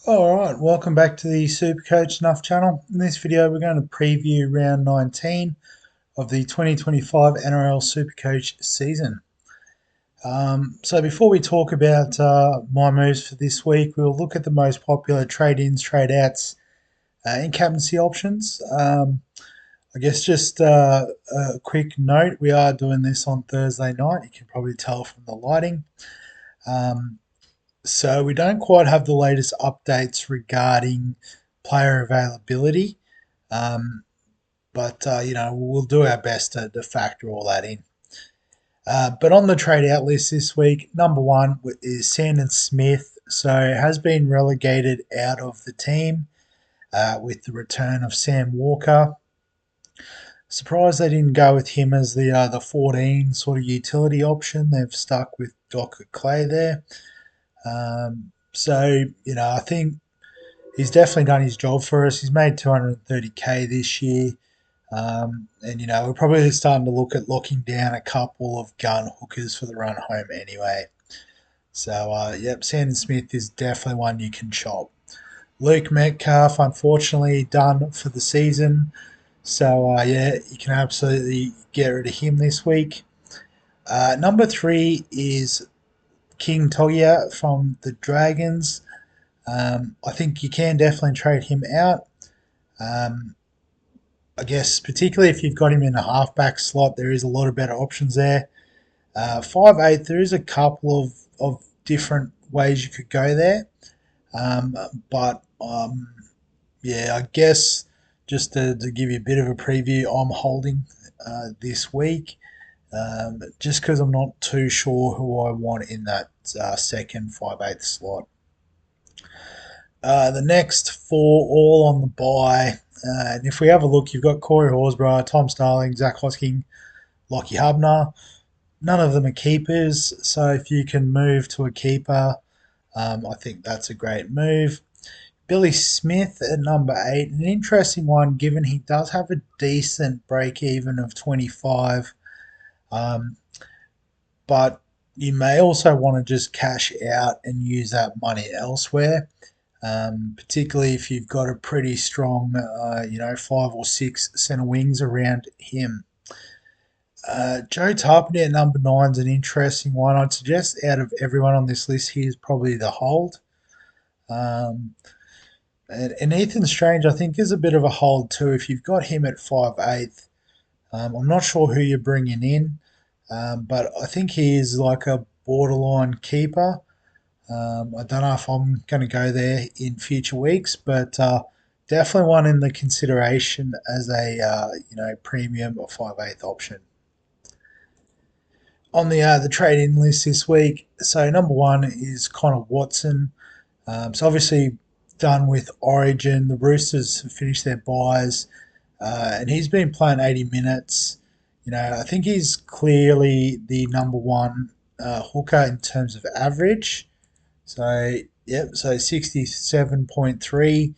Alright, welcome back to the Supercoach Nuff channel. In this video we're going to preview round 19 of the 2025 NRL Supercoach season. So before we talk about my moves for this week, we'll look at the most popular trade-ins, trade-outs and captaincy options. I guess just a quick note, we are doing this on Thursday night. You can probably tell from the lighting. So we don't quite have the latest updates regarding player availability, but we'll do our best to factor all that in. But on the trade out list this week, number one is Sandon Smith. So has been relegated out of the team with the return of Sam Walker. Surprised they didn't go with him as the 14 sort of utility option. They've stuck with Docker Clay there. I think he's definitely done his job for us. He's made 230k this year. We're probably starting to look at locking down a couple of gun hookers for the run home anyway. So, Sandon Smith is definitely one you can chop. Luke Metcalf, unfortunately, done for the season. So, you can absolutely get rid of him this week. Number 3 is King Togia from the Dragons. I think you can definitely trade him out. I guess particularly if you've got him in a halfback slot, there is a lot of better options there. 5'8", there is a couple of different ways you could go there. I guess just to give you a bit of a preview, I'm holding this week. Just because I'm not too sure who I want in that second 5'8" slot. The next 4 all on the bye. And if we have a look, you've got Corey Horsburgh, Tom Starling, Zach Hosking, Lockie Hubner. None of them are keepers, so if you can move to a keeper, I think that's a great move. Billy Smith at number 8, an interesting one given he does have a decent break-even of 25. But you may also want to just cash out and use that money elsewhere, particularly if you've got a pretty strong, 5 or 6 centre wings around him. Joe Tarpany at number 9 is an interesting one. I'd suggest out of everyone on this list, he is probably the hold. And Ethan Strange, I think, is a bit of a hold too. If you've got him at 5'8", I'm not sure who you're bringing in. But I think he is like a borderline keeper. I don't know if I'm going to go there in future weeks, but definitely one in the consideration as a premium or 5'8" option. On the trade-in list this week, so number 1 is Connor Watson. So obviously done with Origin. The Roosters have finished their buys, and he's been playing 80 minutes. I think he's clearly the number 1 hooker in terms of average. So 67.3.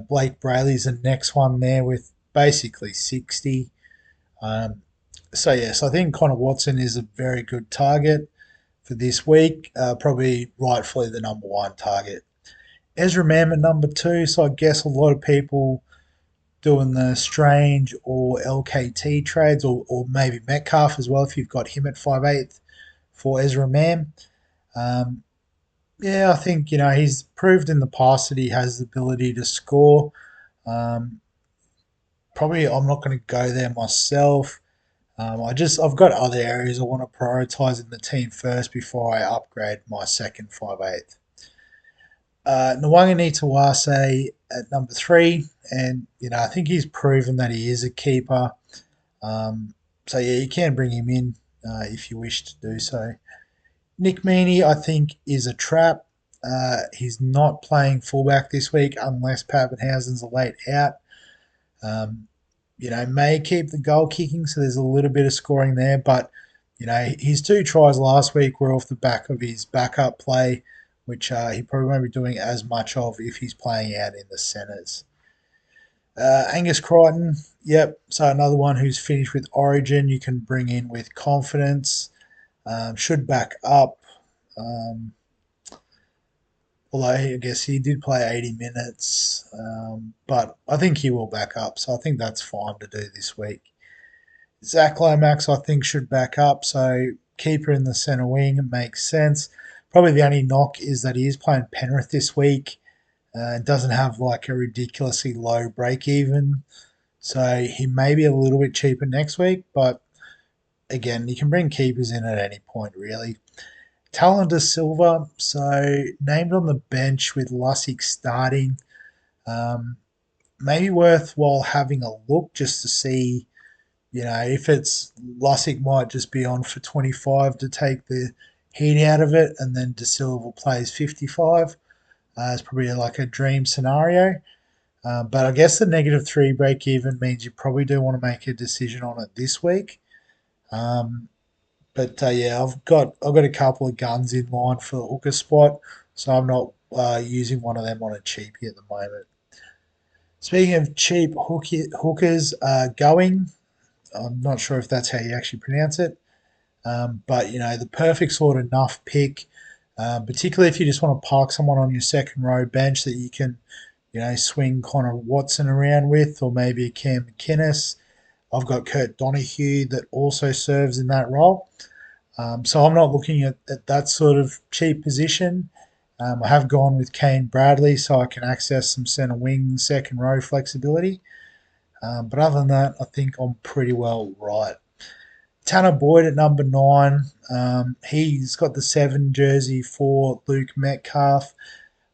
Blake Brayley's the next one there with basically 60. So I think Connor Watson is a very good target for this week. Probably rightfully the number 1 target. Ezra Mam at number 2. So I guess a lot of people doing the Strange or LKT trades, or maybe Metcalf as well if you've got him at 5'8" for Ezra Mam. I think he's proved in the past that he has the ability to score. Probably I'm not going to go there myself. I've got other areas I want to prioritise in the team first before I upgrade my second 5'8". Nwanga Nitawase at number 3, and I think he's proven that he is a keeper. You can bring him in if you wish to do so. Nick Meaney, I think, is a trap. He's not playing fullback this week unless Pappenhausen's a late out. May keep the goal kicking, so there's a little bit of scoring there, but his 2 tries last week were off the back of his backup play, which he probably won't be doing as much of if he's playing out in the centres. Angus Crichton, yep. So another one who's finished with Origin, you can bring in with confidence. Should back up. Um, Although I guess he did play 80 minutes, but I think he will back up. So I think that's fine to do this week. Zach Lomax, I think, should back up. So keeper in the centre wing makes sense. Probably the only knock is that he is playing Penrith this week. Doesn't have like a ridiculously low break even. So he may be a little bit cheaper next week, but again, you can bring keepers in at any point, really. Talon Silva, so named on the bench with Lussick starting. Um, Maybe worthwhile having a look just to see, if it's Lussick might just be on for 25 to take the heat out of it, and then De Silva plays 55. It's probably like a dream scenario. But I guess the -3 break even means you probably do want to make a decision on it this week. Um, but yeah, I've got a couple of guns in line for the hooker spot, so I'm not using one of them on a cheapie at the moment. Speaking of cheap hookers, going. I'm not sure if that's how you actually pronounce it, but the perfect sort of enough pick, particularly if you just want to park someone on your second row bench that you can, swing Connor Watson around with, or maybe a Cam McInnes. I've got Kurt Donahue that also serves in that role. So I'm not looking at that sort of cheap position. I have gone with Kane Bradley so I can access some centre wing, second row flexibility. But other than that, I think I'm pretty well right. Tanner Boyd at number 9. He's got the 7 jersey for Luke Metcalf,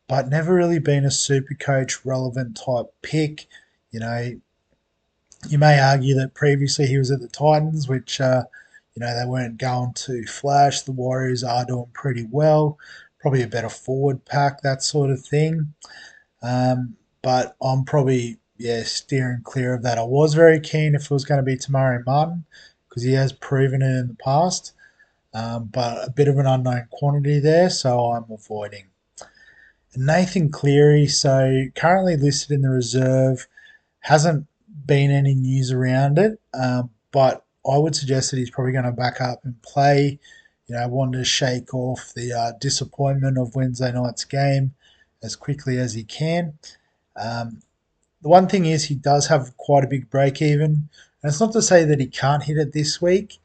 but never really been a super coach relevant type pick. You know, you may argue that previously he was at the Titans, which they weren't going to flash. The Warriors are doing pretty well, probably a better forward pack, that sort of thing. But I'm probably steering clear of that. I was very keen if it was going to be Tamari Martin because he has proven it in the past, but a bit of an unknown quantity there, so I'm avoiding. Nathan Cleary, so currently listed in the reserve, hasn't been any news around it, but I would suggest that he's probably going to back up and play. Wanted to shake off the disappointment of Wednesday night's game as quickly as he can. Um, the one thing is he does have quite a big break even, and it's not to say that he can't hit it this week,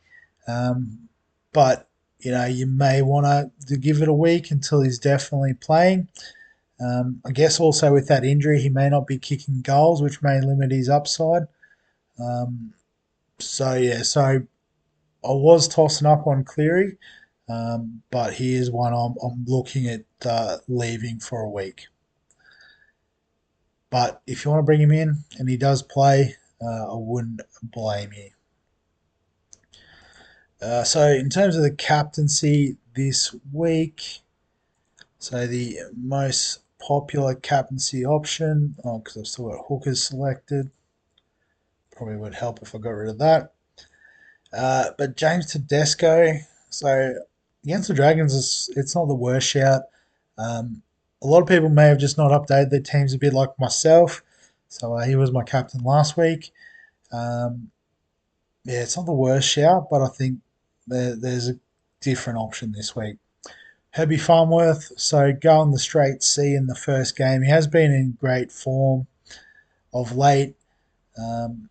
but you may want to give it a week until he's definitely playing. I guess also with that injury, he may not be kicking goals, which may limit his upside. Um, so I was tossing up on Cleary, but he is one I'm looking at leaving for a week. But if you want to bring him in and he does play, I wouldn't blame you. So in terms of the captaincy this week, so the most popular captaincy option, because I've still got hookers selected, probably would help if I got rid of that. But James Tedesco, so against the Dragons, it's not the worst shout. A lot of people may have just not updated their teams a bit like myself. So he was my captain last week. Um, yeah, it's not the worst shout, but I think there's a different option this week. Herbie Farmworth, so going the straight C in the first game. He has been in great form of late. Um,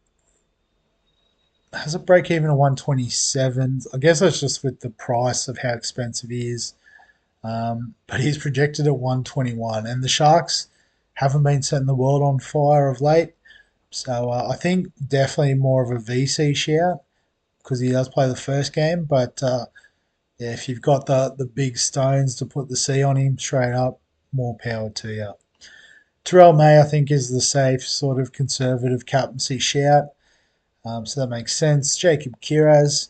has a break even of 127. I guess that's just with the price of how expensive he is. But he's projected at 121, and the Sharks haven't been setting the world on fire of late. So I think definitely more of a VC shout because he does play the first game. But yeah, if you've got the big stones to put the C on him straight up, more power to you. Terrell May, I think, is the safe sort of conservative captaincy shout. So that makes sense. Jacob Kiraz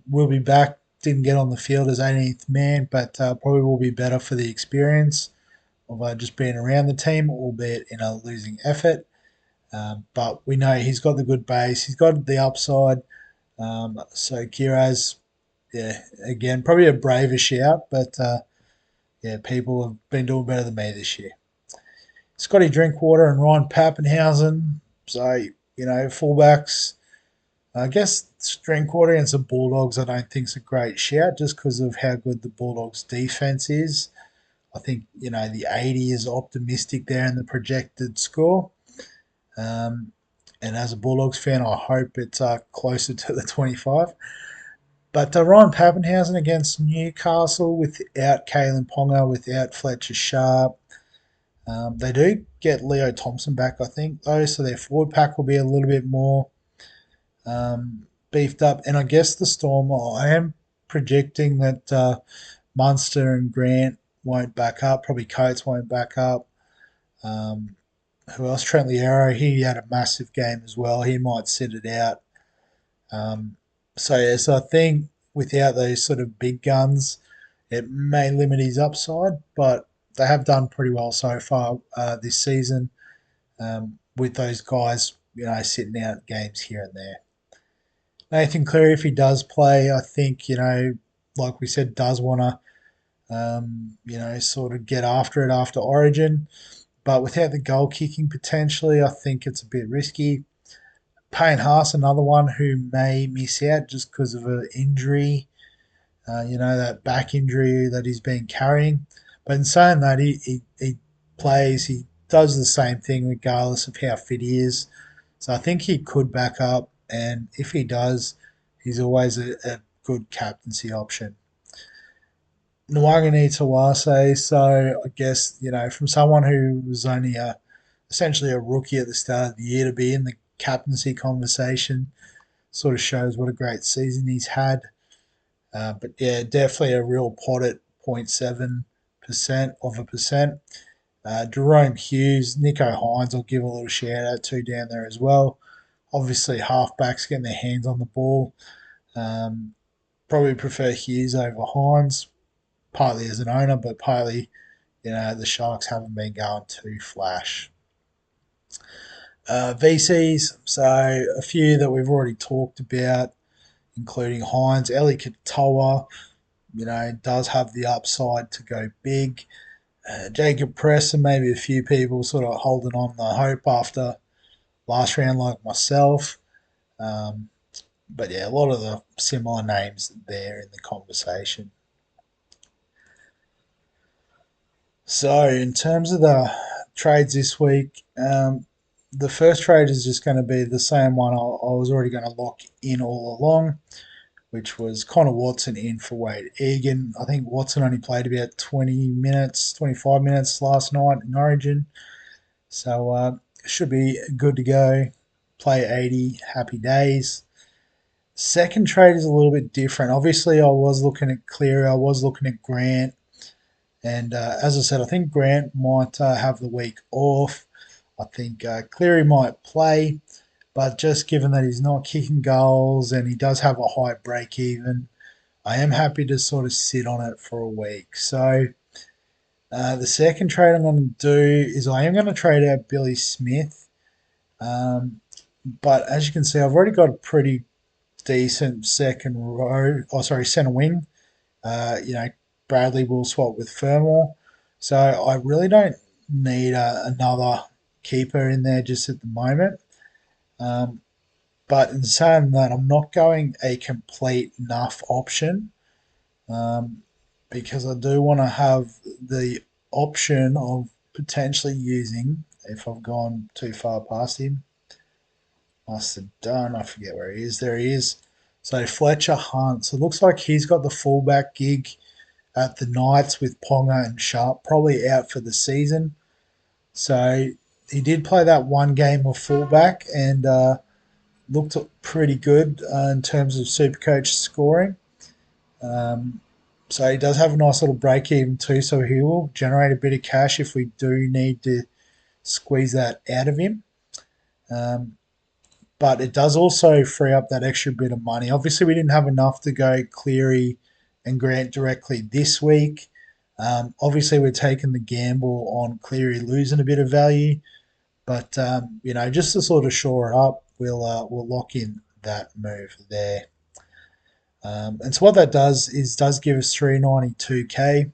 will be back. Didn't get on the field as 18th man, but probably will be better for the experience of just being around the team, albeit in a losing effort. But we know he's got the good base. He's got the upside. So Kiraz, yeah, again, probably a braver shout, but yeah, people have been doing better than me this year. Scotty Drinkwater and Ryan Pappenhausen. So, fullbacks. I guess Drinkwater against the Bulldogs, I don't think is a great shout just because of how good the Bulldogs' defense is. I think, the 80 is optimistic there in the projected score. Um, and as a Bulldogs fan, I hope it's closer to the 25. But Ryan Pappenhausen against Newcastle without Kalen Ponga, without Fletcher Sharp. They do get Leo Thompson back, I think, though, so their forward pack will be a little bit more beefed up. And I guess the Storm, I am predicting that Munster and Grant won't back up. Probably Coates won't back up. Um, who else? Trent Liero, he had a massive game as well. He might sit it out. Um, so I think without those sort of big guns, it may limit his upside, but they have done pretty well so far this season with those guys, sitting out games here and there. Nathan Cleary, if he does play, I think, like we said, does want to, sort of get after it after Origin. But without the goal kicking potentially, I think it's a bit risky. Payne Haas, another one who may miss out just because of an injury, that back injury that he's been carrying. But in saying that, he plays, he does the same thing regardless of how fit he is. So I think he could back up, and if he does, he's always a good captaincy option. Nwagani Tawase, so I guess, from someone who was only essentially a rookie at the start of the year to be in the captaincy conversation sort of shows what a great season he's had. But yeah, definitely a real pot at 0.7% of a percent. Jerome Hughes, Nico Hines, I'll give a little shout out to down there as well. Obviously, halfbacks getting their hands on the ball. Um, Probably prefer Hughes over Hines, partly as an owner, but partly, the Sharks haven't been going too flash. VCs, so a few that we've already talked about, including Hines. Eli Katoa, does have the upside to go big. Jacob Press and maybe a few people sort of holding on the hope after last round, like myself. Um, but yeah, a lot of the similar names there in the conversation. So, in terms of the trades this week, the first trade is just going to be the same one I was already going to lock in all along, which was Connor Watson in for Wade Egan. I think Watson only played about 20 minutes, 25 minutes last night in Origin. So should be good to go. Play 80, happy days. Second trade is a little bit different. Obviously, I was looking at Cleary, I was looking at Grant. And as I said, I think Grant might have the week off. I think Cleary might play, but just given that he's not kicking goals and he does have a high break even, I am happy to sort of sit on it for a week. So the second trade I'm going to do is I am going to trade out Billy Smith. But as you can see, I've already got a pretty decent second row, center wing. You know, Bradley will swap with Fermor. So I really don't need another keeper in there just at the moment. Um, but in saying that, I'm not going a complete enough option um, because I do want to have the option of potentially using, if I've gone too far past him, must have done, I forget where he is. There he is. So Fletcher Hunt. So it looks like he's got the fullback gig at the Knights with Ponga and Sharp, probably out for the season. So he did play that one game of fullback and looked pretty good in terms of Supercoach scoring. Um, so he does have a nice little break even too, so he will generate a bit of cash if we do need to squeeze that out of him. Um, but it does also free up that extra bit of money. Obviously, we didn't have enough to go Cleary and Grant directly this week. Obviously, we're taking the gamble on Cleary losing a bit of value, but just to sort of shore it up, we'll lock in that move there. And so what that does give us 392k.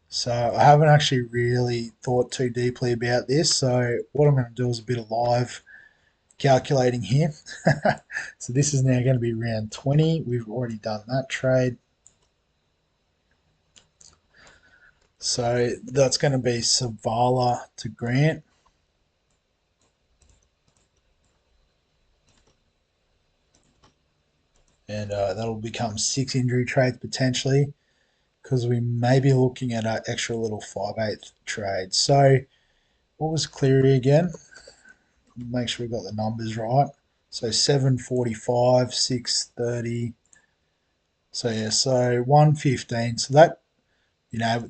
So I haven't actually really thought too deeply about this. So what I'm going to do is a bit of live calculating here. So this is now going to be round 20. We've already done that trade. So that's going to be Savala to Grant. And that'll become 6 injury trades potentially because we may be looking at an extra little 5/8 trade. So what was Cleary again? Make sure we got the numbers right. So 745, 630. So yeah, so 115. So that,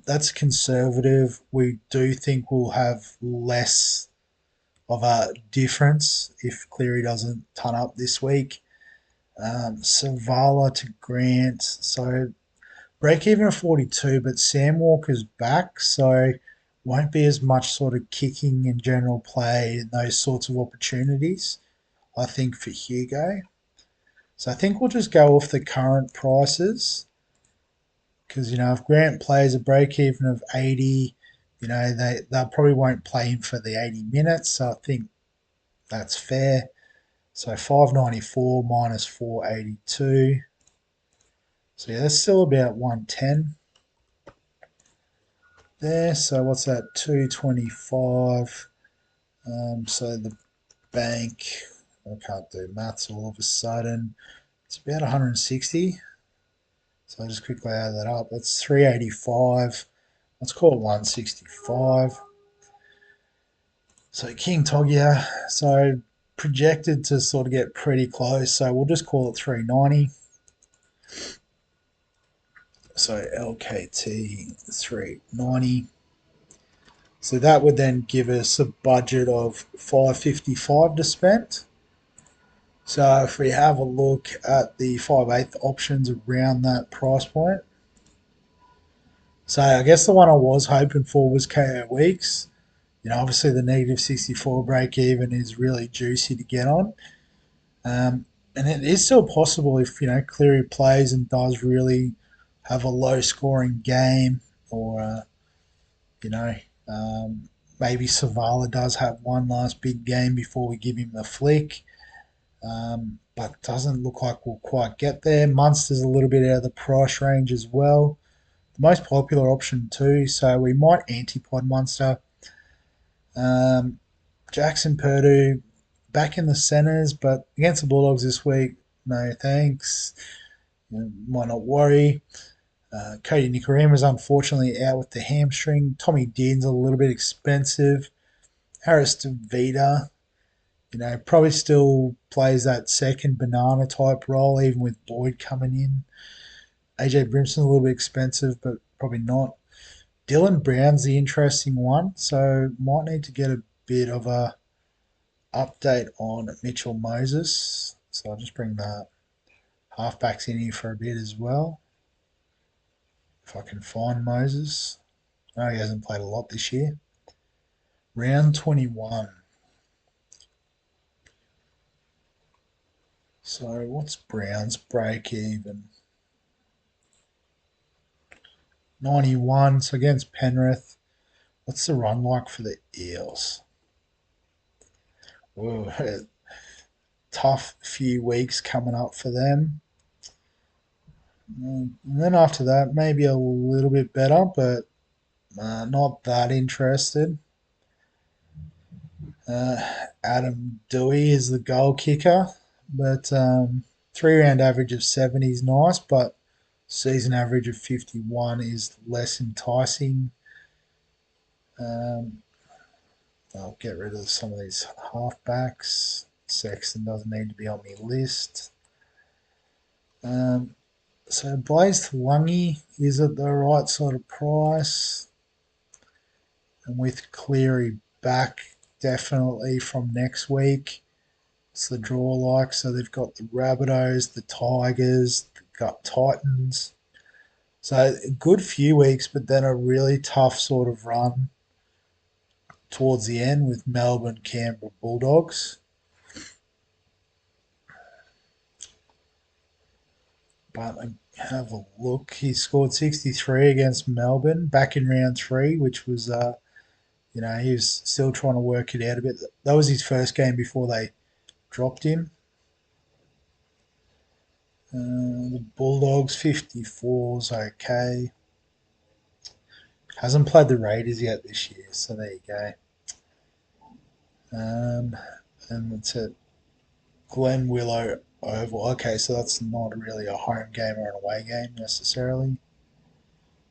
that's conservative. We do think we'll have less of a difference if Cleary doesn't turn up this week. Savala to Grant. So break even at 42, but Sam Walker's back, so won't be as much sort of kicking and general play and those sorts of opportunities, I think, for Hugo. So I think we'll just go off the current prices because, if Grant plays a break even of 80, they probably won't play him for the 80 minutes. So I think that's fair. So 594 minus 482. So yeah, that's still about 110 there. So what's that? 225. So the bank, I can't do maths all of a sudden. It's about 160. So I'll just quickly add that up. That's 385. Let's call it 165. So King Togia, so projected to sort of get pretty close. So we'll just call it 390. So LKT 390. So that would then give us a budget of 555 to spend. So if we have a look at the 5/8 options around that price point, so I guess the one I was hoping for was KO Weeks. Obviously the negative 64 break even is really juicy to get on. And it is still possible if, Cleary plays and does really have a low scoring game, or, you know, um, maybe Savala does have one last big game before we give him the flick. But doesn't look like we'll quite get there. Munster's a little bit out of the price range as well. The most popular option too, so we might antipod Munster. Um, Jackson Purdue back in the centres, but against the Bulldogs this week, no thanks. Might not worry. Cody Nikorima is unfortunately out with the hamstring. Tommy Dean's a little bit expensive. Harris DeVita, probably still plays that second banana type role, even with Boyd coming in. AJ Brimson's a little bit expensive, but probably not. Dylan Brown's the interesting one, so might need to get a bit of a update on Mitchell Moses. So I'll just bring the halfbacks in here for a bit as well, if I can find Moses. No, he hasn't played a lot this year. Round 21. So what's Brown's break even? 91. So against Penrith, what's the run like for the Eels? Ooh, tough few weeks coming up for them. And then after that, maybe a little bit better, but not that interested. Uh, Adam Dewey is the goal kicker, but 3 round average of 70 is nice, but season average of 51 is less enticing. Um, I'll get rid of some of these halfbacks. Sexton doesn't need to be on my list. Um, so Blaze Lungy is at the right sort of price. And with Cleary back definitely from next week, it's the draw like. So they've got the Rabbitohs, the Tigers, the Titans. So a good few weeks, but then a really tough sort of run towards the end with Melbourne, Canberra Bulldogs. But I have a look. He scored 63 against Melbourne back in round three, which was, he was still trying to work it out a bit. That was his first game before they dropped him. The Bulldogs 54's okay. Hasn't played the Raiders yet this year, so there you go. And it's at Glen Willow Oval. Okay, so that's not really a home game or an away game necessarily.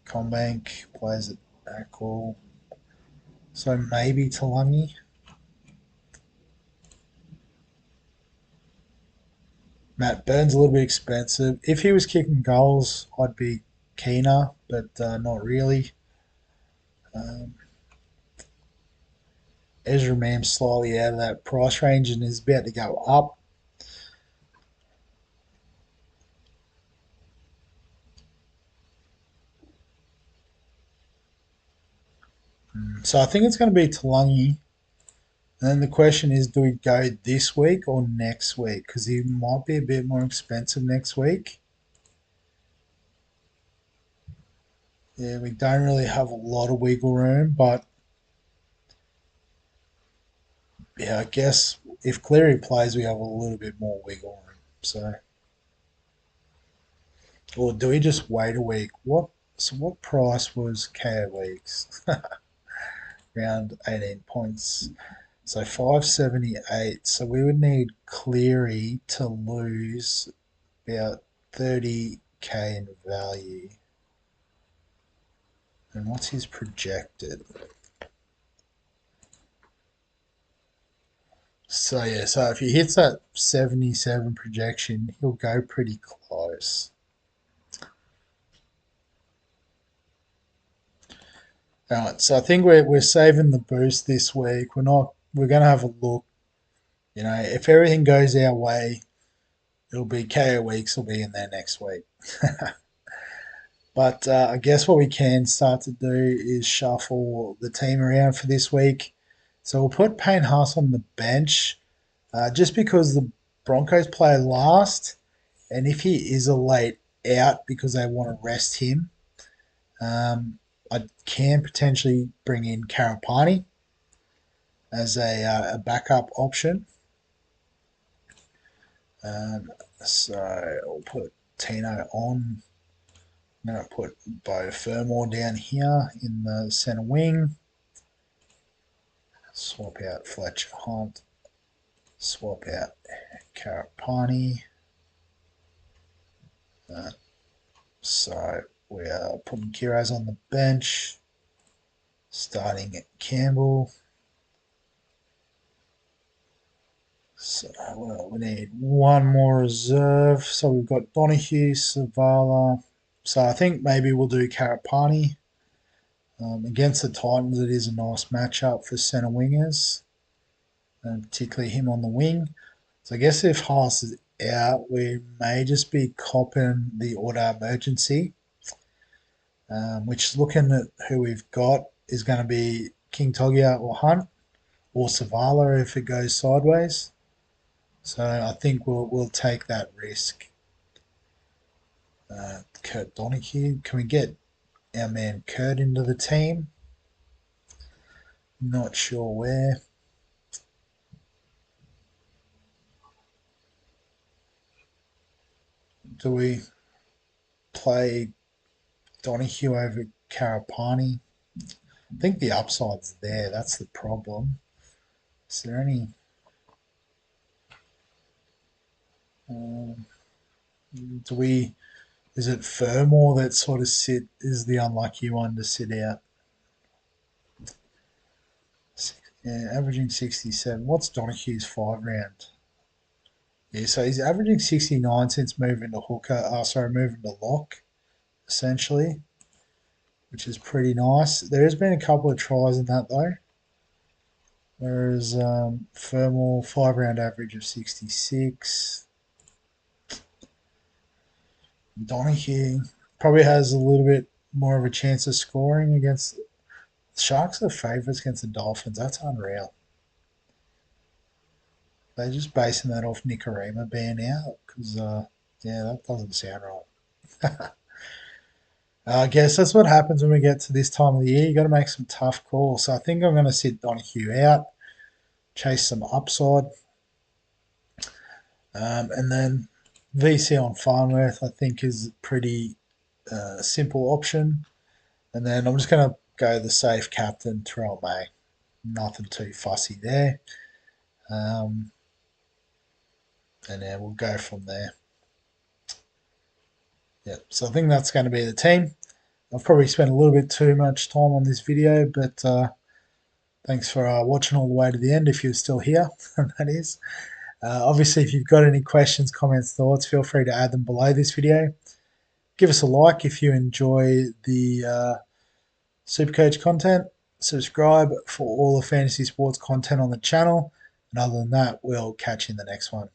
Combank plays at Ackle. So maybe Talangi. Matt Burns a little bit expensive. If he was kicking goals, I'd be keener, but not really. Um, Ezra Mam's slightly out of that price range and is about to go up. So I think it's going to be Talangi. And then the question is, do we go this week or next week? Because he might be a bit more expensive next week. Yeah, we don't really have a lot of wiggle room, but yeah, I guess if Cleary plays, we have a little bit more wiggle room. So, or do we just wait a week? What price was KO Weeks? Around 18 points. So 578. So we would need Cleary to lose about 30k in value. And what's his projected? So yeah, so if he hits that 77 projection, he'll go pretty close. Alright, so I think we're saving the boost this week. We're gonna have a look. If everything goes our way, it'll be KO weeks will be in there next week. But I guess what we can start to do is shuffle the team around for this week. So we'll put Payne Haas on the bench just because the Broncos play last, and if he is a late out because they want to rest him, I can potentially bring in Karapani as a backup option. So I'll put Tino on. I'm going to put Bo Fermor down here in the centre wing. Swap out Fletcher Hunt. Swap out Karapani. So we are putting Kiraz on the bench. Starting at Campbell. So we need one more reserve. So we've got Donahue, Savala. So I think maybe we'll do Karapani. Against the Titans, it is a nice matchup for centre wingers, and particularly him on the wing. So I guess if Haas is out, we may just be copping the auto emergency, which looking at who we've got is going to be King Togia or Hunt or Savala if it goes sideways. So I think we'll take that risk. Kurt Donahue, can we get our man Kurt into the team? Not sure where. Do we play Donahue over Karapani? I think the upside's there. That's the problem. Is there any? Um, do we? Is it Fermor that sort of is the unlucky one to sit out? Yeah, averaging 67. What's Donahue's 5 round? Yeah, so he's averaging 69 since moving to hooker. Moving to lock, essentially, which is pretty nice. There has been a couple of tries in that though. Whereas Fermor 5 round average of 66. Donahue probably has a little bit more of a chance of scoring against the Sharks. Are favourites against the Dolphins. That's unreal. They're just basing that off Nicarima being out because, yeah, that doesn't sound right. I guess that's what happens when we get to this time of the year. You got to make some tough calls. So I think I'm going to sit Donahue out, chase some upside, and then VC on Farnworth. I think is a pretty simple option. And then I'm just going to go the safe captain, Terrell May. Nothing too fussy there. Um, and then we'll go from there. Yeah, so I think that's going to be the team. I've probably spent a little bit too much time on this video, but thanks for watching all the way to the end if you're still here, that is. Obviously, if you've got any questions, comments, thoughts, feel free to add them below this video. Give us a like if you enjoy the Supercoach content. Subscribe for all the fantasy sports content on the channel. And other than that, we'll catch you in the next one.